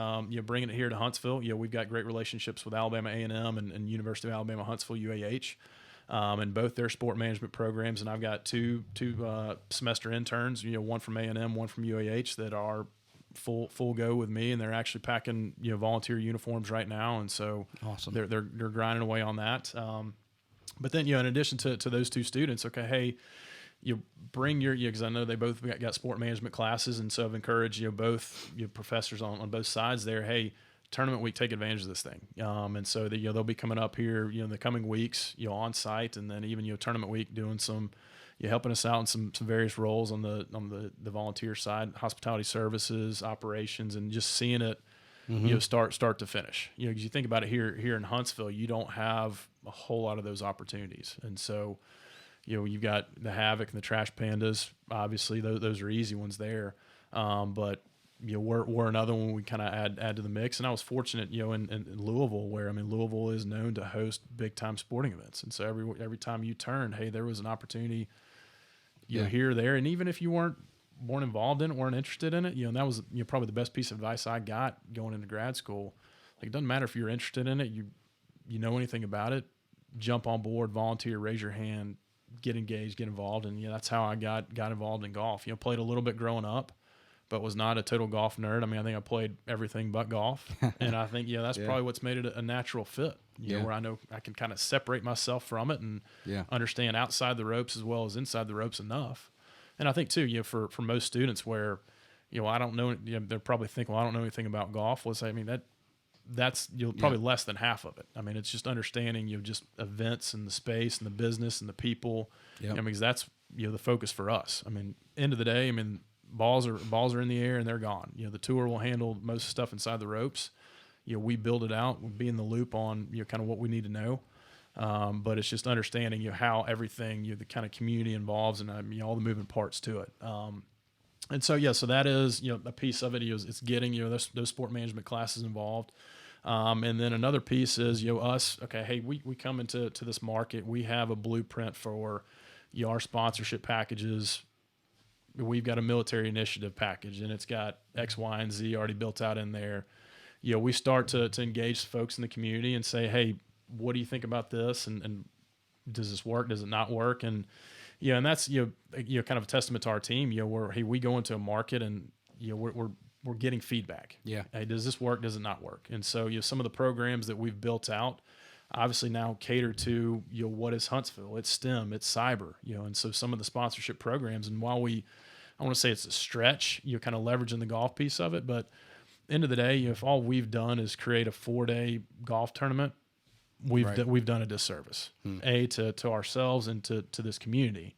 bringing it here to Huntsville. We've got great relationships with Alabama A&M and University of Alabama Huntsville, UAH. And both their sport management programs, and I've got two semester interns, one from A&M, one from UAH, that are full go with me, and they're actually packing volunteer uniforms right now, and so awesome. They're grinding away on that. But then in addition to those 2 students, okay, hey, you bring your because I know they both got sport management classes, and so I've encouraged both professors on both sides there. Hey, tournament week, take advantage of this thing. And so they'll be coming up here, in the coming weeks, on site, and then even, tournament week doing some, helping us out in some various roles on the volunteer side, hospitality services, operations, and just seeing it, start to finish. Because you think about it here in Huntsville, you don't have a whole lot of those opportunities. And so, you've got the Havoc and the Trash Pandas, obviously those are easy ones there. But we're another one we kind of add to the mix. And I was fortunate, in Louisville, where, I mean, Louisville is known to host big time sporting events. And so every time you turn, hey, there was an opportunity, here or there. And even if you weren't involved in it, weren't interested in it, and that was, probably the best piece of advice I got going into grad school. Like, it doesn't matter if you're interested in it, you know anything about it, jump on board, volunteer, raise your hand, get engaged, get involved. And, that's how I got involved in golf. Played a little bit growing up, but was not a total golf nerd. I mean, I think I played everything but golf. And I think, that's probably what's made it a natural fit, where I know I can kind of separate myself from it and understand outside the ropes as well as inside the ropes enough. And I think too, for most students where, I don't know, they're probably thinking, well, I don't know anything about golf. Let's say, I mean, that's probably less than half of it. I mean, it's just understanding, just events and the space and the business and the people. I mean, because that's, the focus for us. I mean, end of the day, I mean, balls are in the air and they're gone. The tour will handle most stuff inside the ropes. We build it out, we'll be in the loop on, kind of what we need to know. But it's just understanding, how everything, the kind of community involves and, all the moving parts to it. And so, so that is, a piece of it is it's getting, those sport management classes involved. And then another piece is, us, okay, hey, we come into this market, we have a blueprint for, our sponsorship packages. We've got a military initiative package, and it's got X, Y, and Z already built out in there. We start to engage folks in the community and say, hey, what do you think about this? And does this work? Does it not work? And, and that's, kind of a testament to our team, where, hey, we go into a market and, we're getting feedback. Yeah. Hey, does this work? Does it not work? And so, some of the programs that we've built out obviously now cater to, what is Huntsville? It's STEM, it's cyber, and so some of the sponsorship programs, and while I want to say it's a stretch, kind of leveraging the golf piece of it, but end of the day, if all we've done is create a 4-day golf tournament, we've done a disservice, to ourselves and to this community.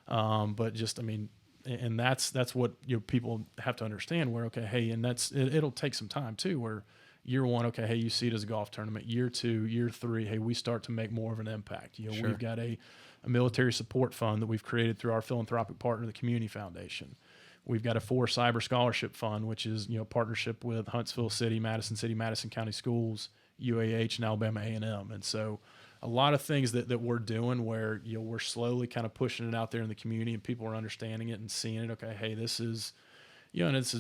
But just, I mean, and that's what people have to understand. Where okay, hey, and it'll take some time too. Where year one, okay, hey, you see it as a golf tournament. Year two, year three, hey, we start to make more of an impact. Sure. We've got a military support fund that we've created through our philanthropic partner, the Community Foundation. We've got a 4 Cyber Scholarship Fund, which is partnership with Huntsville City, Madison County Schools, UAH, and Alabama A&M. And so a lot of things that we're doing where we're slowly kind of pushing it out there in the community, and people are understanding it and seeing it. Okay, hey, this is and it's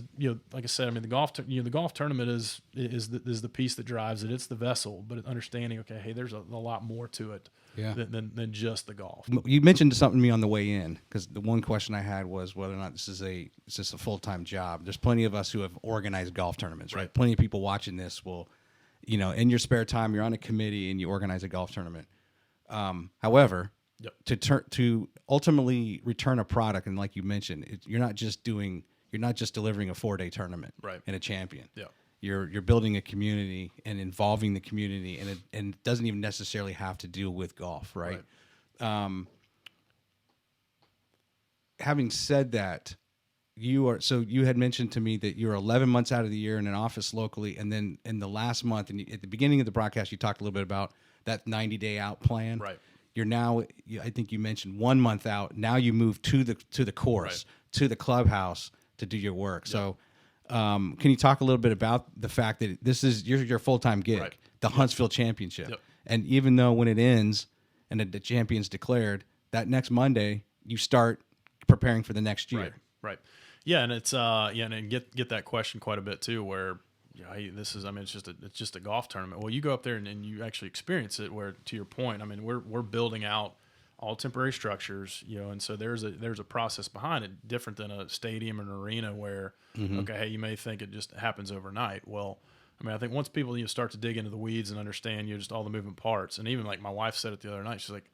like I said, I mean, the golf tournament is the piece that drives it. It's the vessel, but understanding, okay, hey, there's a lot more to it than just the golf. You mentioned something to me on the way in, because the one question I had was whether or not this is a full-time job. There's plenty of us who have organized golf tournaments, right? Plenty of people watching this will, in your spare time, you're on a committee and you organize a golf tournament. However, to ultimately return a product, and like you mentioned, you're not just delivering a 4-day tournament and a champion. Yeah. You're building a community and involving the community, and it doesn't even necessarily have to deal with golf, right? Having said that, you had mentioned to me that you're 11 months out of the year in an office locally, and then in the last month, and at the beginning of the broadcast, you talked a little bit about that 90-day out plan. Right. You're now, I think you mentioned 1 month out. Now you move to the course, to the clubhouse to do your work. Yep. So can you talk a little bit about the fact that this is your full-time gig, the Huntsville Championship. Yep. And even though when it ends and the champion's declared, that next Monday you start preparing for the next year. Right. Yeah, and it's and get that question quite a bit too, where hey, this is, I mean, it's just a golf tournament. Well, you go up there and you actually experience it, where to your point, I mean, we're building out all temporary structures, and so there's a process behind it, different than a stadium or an arena where, okay, hey, you may think it just happens overnight. Well, I mean, I think once people start to dig into the weeds and understand just all the moving parts, and even like my wife said it the other night, she's like,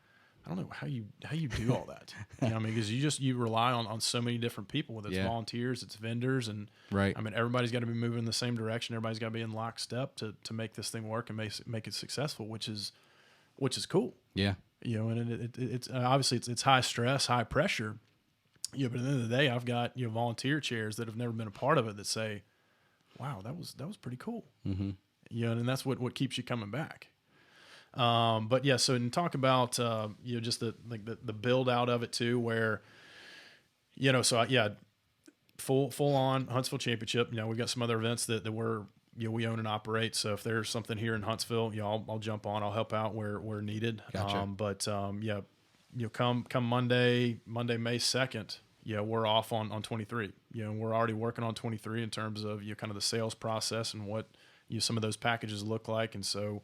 I don't know how you do all that. I mean, because you rely on so many different people, whether it's volunteers, it's vendors, and I mean, everybody's got to be moving in the same direction. Everybody's got to be in lockstep to make this thing work and make it successful, which is cool. Yeah. And it's obviously it's high stress, high pressure. But at the end of the day, I've got volunteer chairs that have never been a part of it that say, "Wow, that was pretty cool." Mm-hmm. And that's what keeps you coming back. But yeah, so and talk about just the build out of it too, where full on Huntsville Championship. We've got some other events that we're we own and operate. So if there's something here in Huntsville, I'll jump on. I'll help out where needed. Gotcha. Come Monday, May 2nd. We're off on 23. We're already working on 23 in terms of kind of the sales process and what some of those packages look like, and so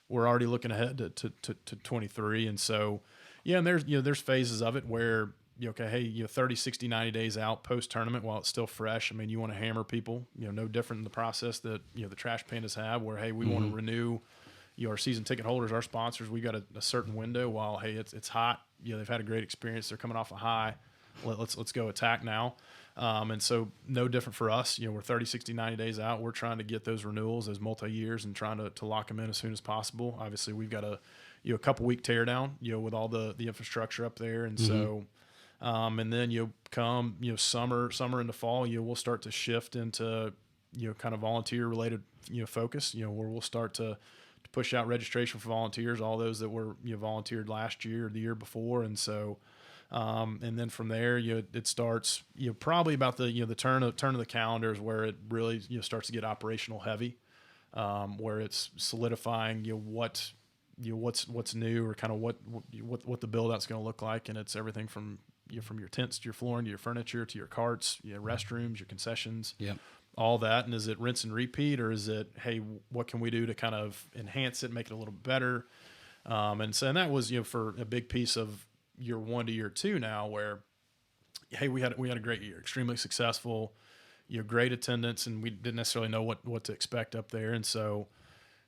we're already looking ahead to 23. And so and there's phases of it where okay, hey, 30, 60, 90 days out post-tournament while it's still fresh. I mean, you want to hammer people, no different than the process that, the Trash Pandas have, where, hey, we want to renew our season ticket holders, our sponsors. We got a certain window while, hey, it's hot. They've had a great experience. They're coming off a high. Let's go attack now. And so no different for us. We're 30, 60, 90 days out. We're trying to get those renewals as multi-years and trying to lock them in as soon as possible. Obviously, we've got a couple week teardown, with all the infrastructure up there. And so and then come summer into fall, we'll start to shift into kind of volunteer related focus, where we'll start to push out registration for volunteers, all those that were volunteered last year or the year before. And so and then from there it starts probably about the turn of the calendar is where it really starts to get operational heavy, where it's solidifying what's new, or kind of what the build out's going to look like. And it's everything from your tents to your flooring to your furniture to your carts, restrooms, your concessions, all that. And is it rinse and repeat, or is it, hey, what can we do to kind of enhance it, make it a little better? And that was for a big piece of year 1 to year 2 now, where hey, we had a great year, extremely successful, great attendance, and we didn't necessarily know what to expect up there. And so,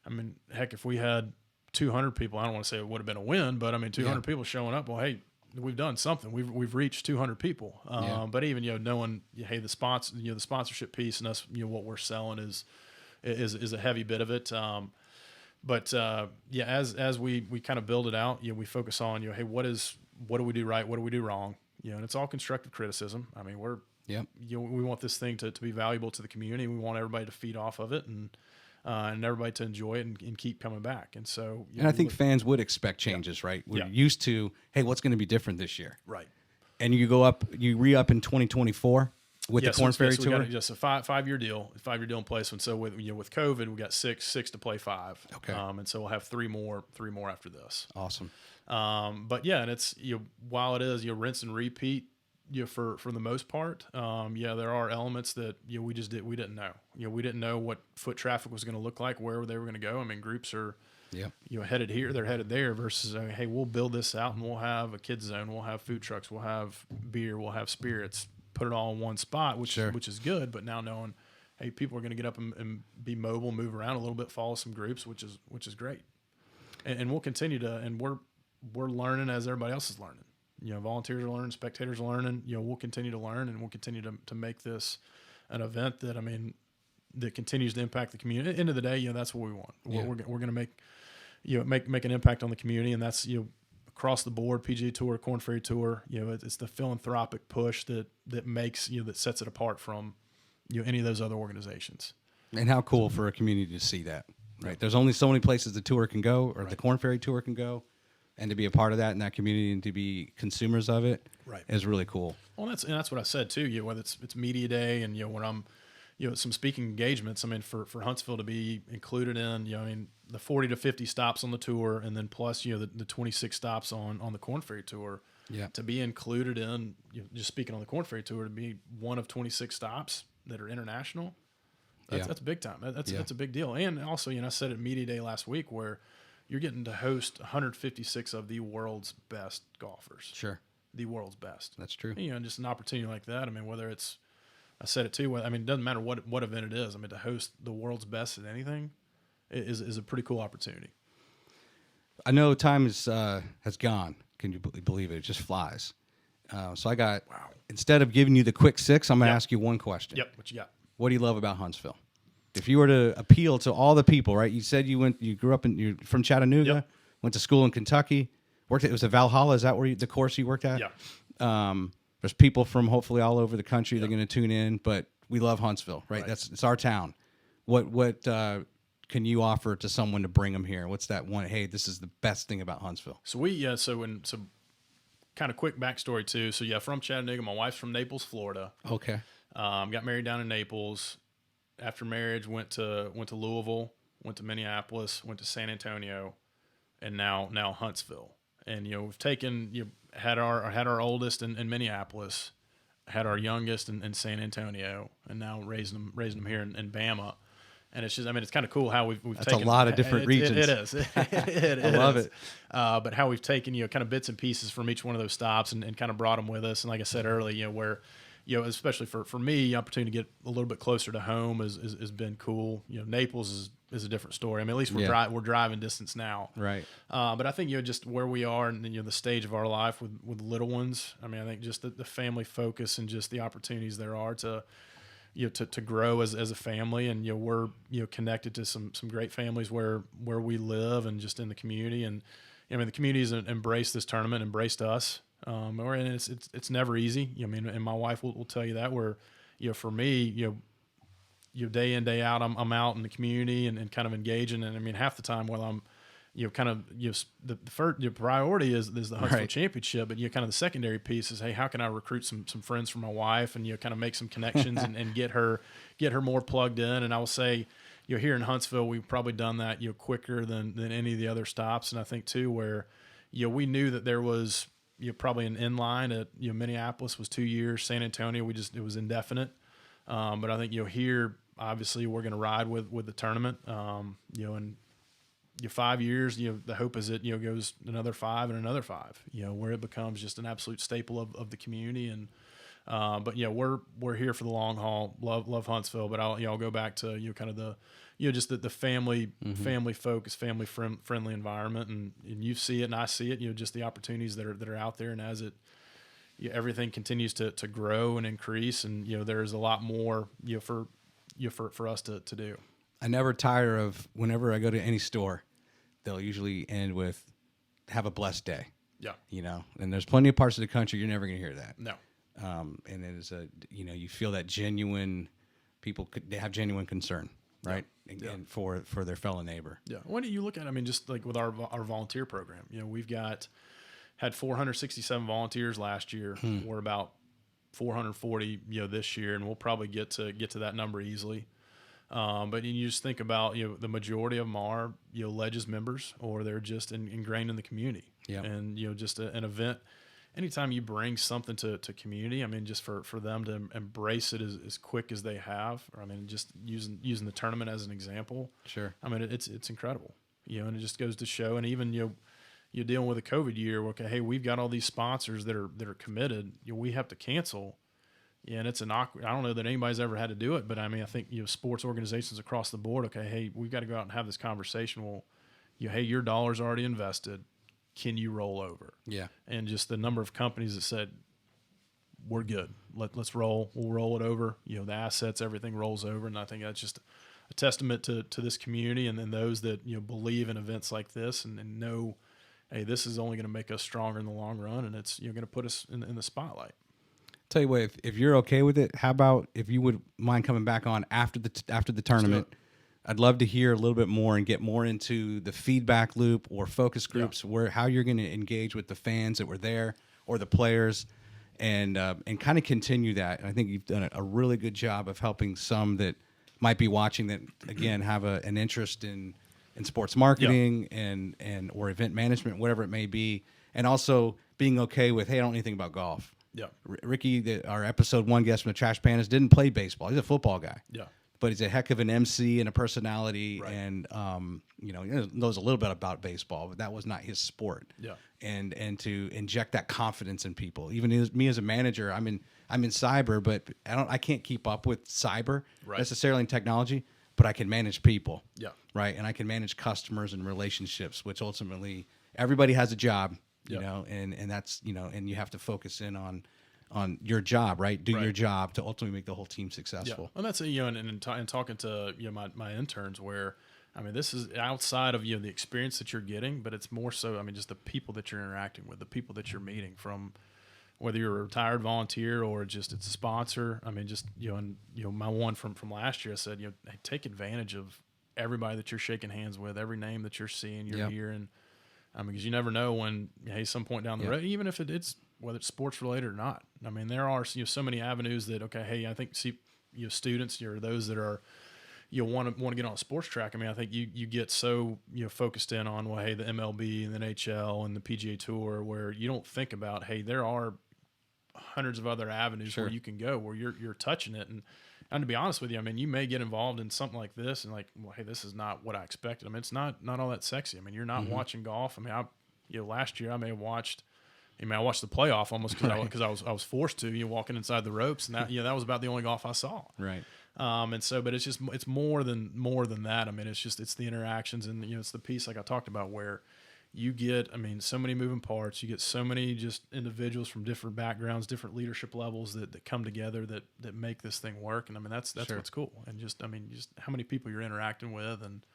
I mean, heck, if we had 200 people, I don't want to say it would have been a win, but I mean, 200 people showing up, well, hey, we've done something. We've reached 200 people. But even knowing, hey, the sponsorship piece and us, what we're selling is a heavy bit of it. As we kind of build it out, we focus on hey, what do we do right? What do we do wrong? and it's all constructive criticism. I mean, Yep. we want this thing to be valuable to the community. We want everybody to feed off of it and everybody to enjoy it and keep coming back. And so, And I think fans would expect changes, right? We're used to, hey, what's going to be different this year? Right. And you re-up in 2024 with the Korn Ferry Tour? We got just a 5-year deal in place. And so with COVID, we got six to play 5. Okay. And so we'll have three more after this. Awesome. But yeah, and it's, while it is, rinse and repeat, for the most part, there are elements that we didn't know. We didn't know what foot traffic was going to look like, where they were going to go. I mean, groups are headed here, they're headed there. Versus, hey, we'll build this out and we'll have a kids zone, we'll have food trucks, we'll have beer, we'll have spirits. Put it all in one spot, which is good. But now knowing, hey, people are going to get up and be mobile, move around a little bit, follow some groups, which is great. And we'll continue to, and we're learning as everybody else is learning. Volunteers are learning, spectators are learning. We'll continue to learn, and we'll continue to make this an event that, that continues to impact the community. At the end of the day, that's what we want. Yeah. We're going to make an impact on the community, and that's across the board. PGA Tour, Korn Ferry Tour. It's the philanthropic push that makes that sets it apart from any of those other organizations. And how cool for a community to see that, right? There's only so many places the tour can go, or the Korn Ferry Tour can go. And to be a part of that in that community and to be consumers of it is really cool. Well, that's what I said too. Whether it's media day and when I'm, some speaking engagements. For Huntsville to be included in, the 40 to 50 stops on the tour, and then plus the 26 stops on the Korn Ferry Tour. Yeah. To be included in, just speaking on the Korn Ferry Tour, to be one of 26 stops that are international. That's big time. That's a big deal. And also, I said at media day last week where you're getting to host 156 of the world's best golfers. Sure. The world's best. That's true. And just an opportunity like that. Whether it's, I said it too, it doesn't matter what event it is. To host the world's best at anything is a pretty cool opportunity. I know time has gone. Can you believe it? It just flies. So I got, instead of giving you the quick 6, I'm going to ask you one question. Yep. What you got? What do you love about Huntsville? If you were to appeal to all the people, right? You said you're from Chattanooga, went to school in Kentucky, it was a Valhalla. Is that where the course you worked at? Yeah. There's people from hopefully all over the country. They're going to tune in, but we love Huntsville, right? It's our town. What can you offer to someone to bring them here? What's that one? Hey, this is the best thing about Huntsville. So kind of quick backstory too. So from Chattanooga. My wife's from Naples, Florida. Okay. Got married down in Naples. After marriage, went to Louisville, went to Minneapolis, went to San Antonio, and now Huntsville. And we've taken had our oldest in Minneapolis, had our youngest in San Antonio, and now raising them here in Bama. And it's just, it's kind of cool how we've That's taken a lot of different regions. It is. I love it. But how we've taken kind of bits and pieces from each one of those stops and kind of brought them with us. And like I said earlier, where especially for me, the opportunity to get a little bit closer to home has been cool. Naples is a different story. At least we're driving distance now. Right. But I think just where we are and the stage of our life with little ones. I think just the family focus and just the opportunities there are to to grow as a family, and we're connected to some great families where we live and just in the community. And the community's embraced this tournament, embraced us. And it's never easy. And my wife will tell you that, where, for me, day in, day out, I'm out in the community and kind of engaging. And half the time while I'm, the first, your priority is the Huntsville Championship, but kind of the secondary piece is, hey, how can I recruit some friends for my wife and, kind of make some connections and get her more plugged in. And I will say, here in Huntsville, we've probably done that, quicker than any of the other stops. And I think too, where, we knew that there was, probably an inline at, Minneapolis was 2 years. San Antonio, it was indefinite. But I think, here, obviously we're going to ride with the tournament, and 5 years, the hope is it, goes another 5 and another 5, where it becomes just an absolute staple of the community. And, but we're here for the long haul. Love Huntsville, but I'll go back to, kind of the, just the family focus, family friendly environment. And you see it and I see it, just the opportunities that are out there. And as it, everything continues to grow and increase, and, there's a lot more, for us to do. I never tire of, whenever I go to any store, they'll usually end with, have a blessed day. Yeah. You know, and there's plenty of parts of the country you're never going to hear that. No. And it is you feel that they have genuine concern, right? Yeah. And for their fellow neighbor. Yeah. When do you look at, I mean, just like with our volunteer program, you know, we've had 467 volunteers last year. We're about 440, you know, this year, and we'll probably get to that number easily. But you just think about, you know, the majority of them are, you know, Ledges members, or they're just ingrained in the community. Yeah. And, you know, just an event. Anytime you bring something to community, I mean, just for them to embrace it as quick as they have, or I mean, just using the tournament as an example. Sure. I mean, it's incredible, you know, and it just goes to show. And even, you know, you're dealing with a COVID year. Okay, hey, we've got all these sponsors that are committed. You know, we have to cancel. Yeah, and it's an awkward. I don't know that anybody's ever had to do it, but I mean, I think, you know, sports organizations across the board. Okay, hey, we've got to go out and have this conversation. Well, you know, hey, your dollar's already invested. Can you roll over? Yeah. And just the number of companies that said, we're good. Let's roll. We'll roll it over. You know, the assets, everything rolls over. And I think that's just a testament to this community, and then those that, you know, believe in events like this and know, hey, this is only going to make us stronger in the long run, and it's, you're going to put us in the spotlight. Tell you what, if you're okay with it, how about if you would mind coming back on after the tournament? I'd love to hear a little bit more and get more into the feedback loop or focus groups, how you're going to engage with the fans that were there or the players, and kind of continue that. And I think you've done a really good job of helping some that might be watching that, again, have an interest in sports marketing and or event management, whatever it may be, and also being okay with, hey, I don't know anything about golf. Yeah. Ricky, our episode 1 guest from the Trash Pandas, didn't play baseball. He's a football guy. Yeah. But he's a heck of an MC and a personality, Right. and you know, knows a little bit about baseball, but that was not his sport. Yeah. And to inject that confidence in people, even me as a manager, I'm in cyber, but I can't keep up with cyber necessarily in technology, but I can manage people. Yeah. Right, and I can manage customers and relationships, which ultimately everybody has a job, you know, and that's, you know, and you have to focus in on your job, right? Do your job to ultimately make the whole team successful. Yeah. And that's, you know, and talking to, you know, my interns, where, I mean, this is outside of, you know, the experience that you're getting, but it's more so, I mean, just the people that you're interacting with, the people that you're meeting, from whether you're a retired volunteer or just it's a sponsor. I mean, just, you know, and, you know, my one from last year, I said, you know, hey, take advantage of everybody that you're shaking hands with, every name that you're seeing, you're hearing. I mean, because you never know when, hey, some point down the road, even if it's whether it's sports related or not. I mean, there are, you know, so many avenues that, okay, hey, I think, you know, students, or those that are, you know, want to get on a sports track. I mean, I think you get so, you know, focused in on, well, hey, the MLB and the NHL and the PGA Tour, where you don't think about, hey, there are hundreds of other avenues where you can go, where you're touching it. And to be honest with you, I mean, you may get involved in something like this and like, well, hey, this is not what I expected. I mean, it's not all that sexy. I mean, you're not watching golf. I mean, you know, last year I watched the playoff almost because I was forced to, you know, walking inside the ropes, and that, you know, that was about the only golf I saw. Right. And so, but it's more than that. I mean, it's the interactions, and, you know, it's the piece like I talked about, where you get, I mean, so many moving parts. You get so many just individuals from different backgrounds, different leadership levels that come together that make this thing work. And I mean, that's what's cool. And just, I mean, just how many people you're interacting with, and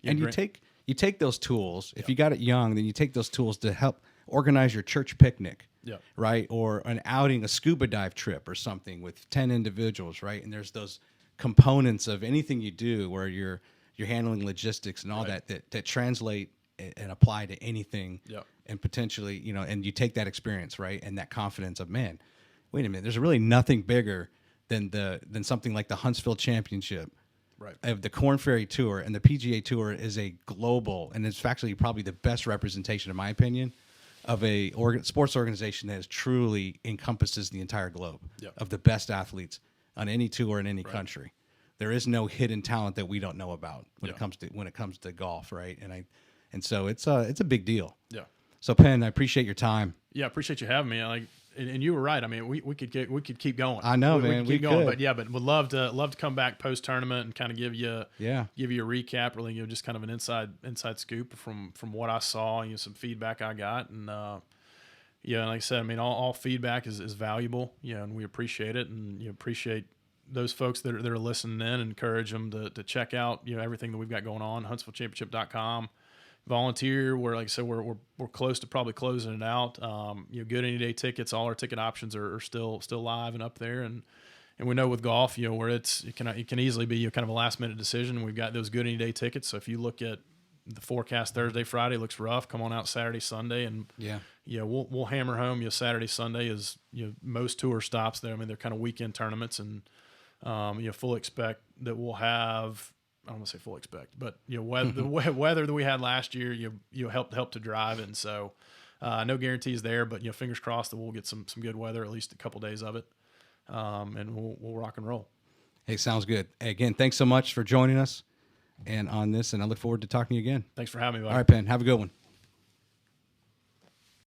you take those tools. If you got it young, then you take those tools to help organize your church picnic. Yeah. Right. Or an outing, a scuba dive trip or something with 10 individuals. Right. And there's those components of anything you do where you're handling logistics and all that translate and apply to anything. And potentially, you know, and you take that experience, right, and that confidence of, man, wait a minute, there's really nothing bigger than something like the Huntsville Championship. Right. Of the Korn Ferry Tour, and the PGA Tour is a global, and it's actually probably the best representation, in my opinion, of a sports organization that truly encompasses the entire globe of the best athletes on any tour in any country. There is no hidden talent that we don't know about when it comes to golf, right? And so it's a big deal. Yeah. So Penn, I appreciate your time. Yeah, I appreciate you having me. And you were right. I mean, we could keep going. I know, man. We could keep going. But would love to come back post tournament and kind of give you a recap, really, you know, just kind of an inside scoop from what I saw, you know, some feedback I got, and like I said, I mean, all feedback is valuable, you know, and we appreciate it, and you appreciate those folks that are listening in, and encourage them to check out, you know, everything that we've got going on, HuntsvilleChampionship.com. volunteer. We're like I said, we're close to probably closing it out. Good any day tickets. All our ticket options are still live and up there, and we know with golf, where it can easily be kind of a last minute decision. We've got those good any day tickets. So if you look at the forecast Thursday, Friday looks rough. Come on out Saturday, Sunday, and we'll hammer home. Saturday, Sunday is most tour stops there. I mean, they're kind of weekend tournaments, and full expect that we'll have. I don't want to say full expect, but the weather that we had last year, help to drive it. And so no guarantees there, but fingers crossed that we'll get some good weather, at least a couple days of it, and we'll rock and roll. Hey, sounds good. Hey, again, thanks so much for joining us and on this, and I look forward to talking to you again. Thanks for having me, buddy. All right, Penn, have a good one.